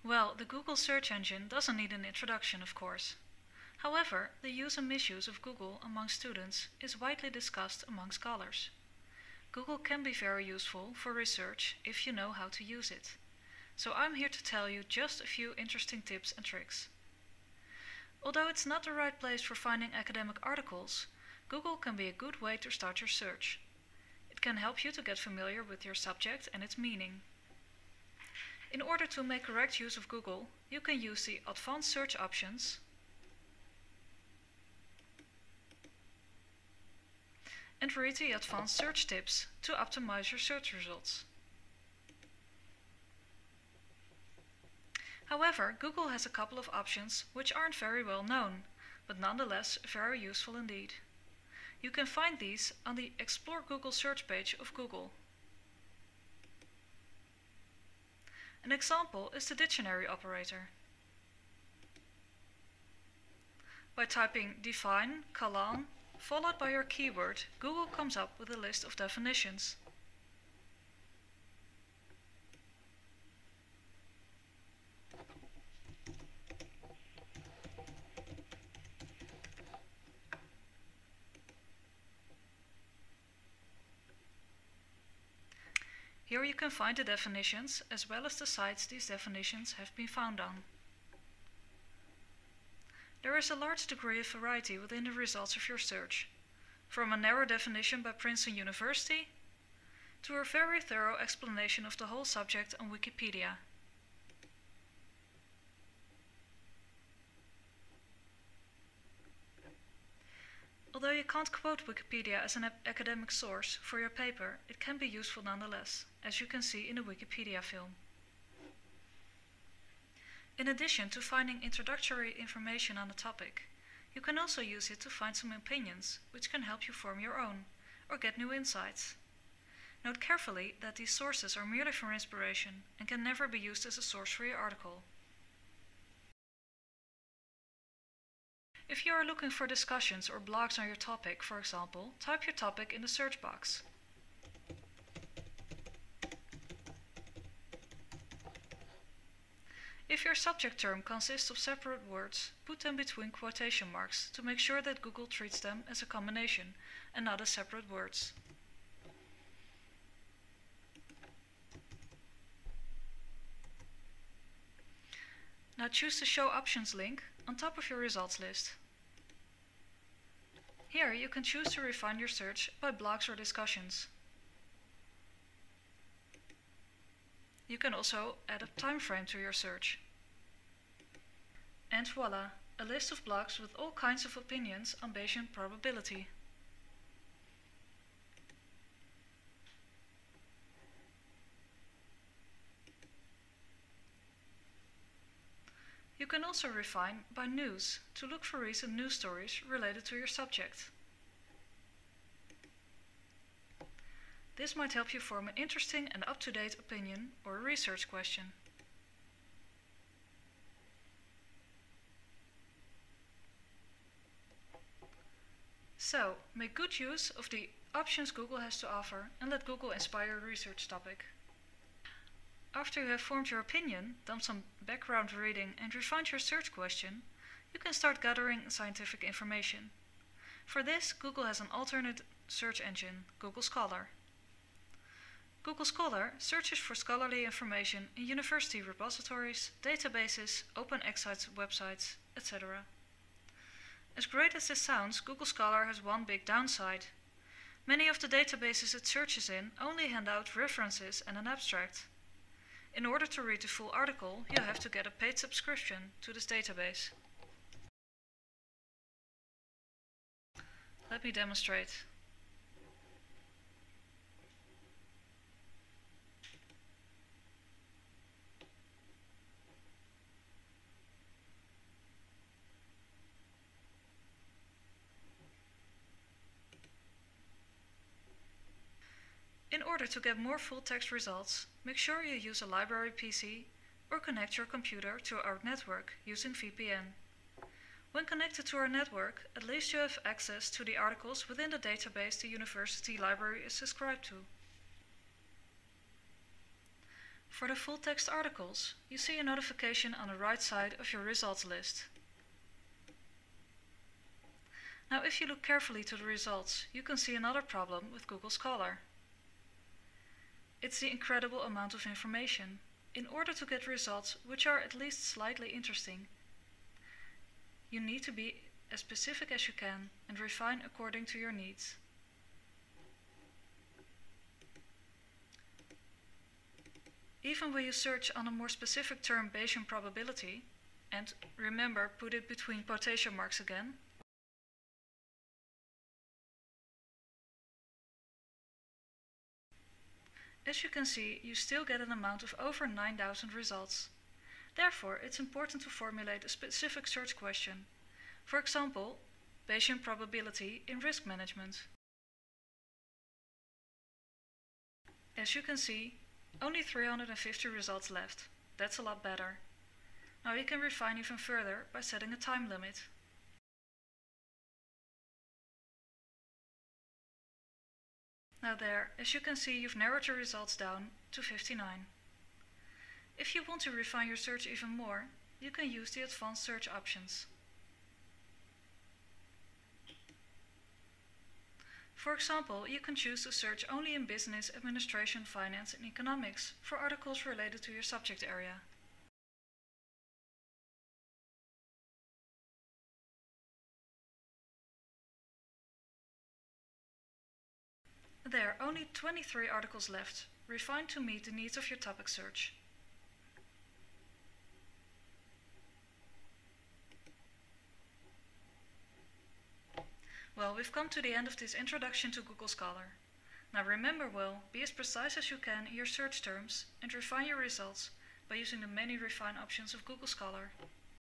Well, the Google search engine doesn't need an introduction, of course. However, the use and misuse of Google among students is widely discussed among scholars. Google can be very useful for research if you know how to use it. So I'm here to tell you just a few interesting tips and tricks. Although it's not the right place for finding academic articles, Google can be a good way to start your search. It can help you to get familiar with your subject and its meaning. In order to make correct use of Google, you can use the advanced search options and read the advanced search tips to optimize your search results. However, Google has a couple of options which aren't very well known, but nonetheless very useful indeed. You can find these on the Explore Google search page of Google. An example is the dictionary operator. By typing define, : followed by your keyword, Google comes up with a list of definitions. Here you can find the definitions as well as the sites these definitions have been found on. There is a large degree of variety within the results of your search, from a narrow definition by Princeton University to a very thorough explanation of the whole subject on Wikipedia. Although you can't quote Wikipedia as an academic source for your paper, it can be useful nonetheless, as you can see in the Wikipedia film. In addition to finding introductory information on a topic, you can also use it to find some opinions, which can help you form your own, or get new insights. Note carefully that these sources are merely for inspiration and can never be used as a source for your article. If you are looking for discussions or blogs on your topic, for example, type your topic in the search box. If your subject term consists of separate words, put them between quotation marks to make sure that Google treats them as a combination and not as separate words. Now choose the Show Options link on top of your results list. Here you can choose to refine your search by blogs or discussions. You can also add a time frame to your search. And voila, a list of blogs with all kinds of opinions on Bayesian probability. You can also refine by news to look for recent news stories related to your subject. This might help you form an interesting and up-to-date opinion or a research question. So, make good use of the options Google has to offer and let Google inspire your research topic. After you have formed your opinion, done some background reading and refined your search question, you can start gathering scientific information. For this, Google has an alternate search engine, Google Scholar. Google Scholar searches for scholarly information in university repositories, databases, open access websites, etc. As great as this sounds, Google Scholar has one big downside. Many of the databases it searches in only hand out references and an abstract. In order to read the full article, you have to get a paid subscription to this database. Let me demonstrate. In order to get more full-text results, make sure you use a library PC or connect your computer to our network using VPN. When connected to our network, at least you have access to the articles within the database the university library is subscribed to. For the full text articles, you see a notification on the right side of your results list. Now if you look carefully to the results, you can see another problem with Google Scholar. It's the incredible amount of information. In order to get results which are at least slightly interesting, you need to be as specific as you can and refine according to your needs. Even when you search on a more specific term Bayesian probability, and remember, put it between quotation marks again, as you can see, you still get an amount of over 9,000 results. Therefore, it's important to formulate a specific search question. For example, Bayesian probability in risk management. As you can see, only 350 results left. That's a lot better. Now you can refine even further by setting a time limit. Now there, as you can see, you've narrowed your results down to 59. If you want to refine your search even more, you can use the advanced search options. For example, you can choose to search only in business, administration, finance and economics for articles related to your subject area. There are only 23 articles left, refined to meet the needs of your topic search. Well, we've come to the end of this introduction to Google Scholar. Now remember well, be as precise as you can in your search terms and refine your results by using the many refine options of Google Scholar.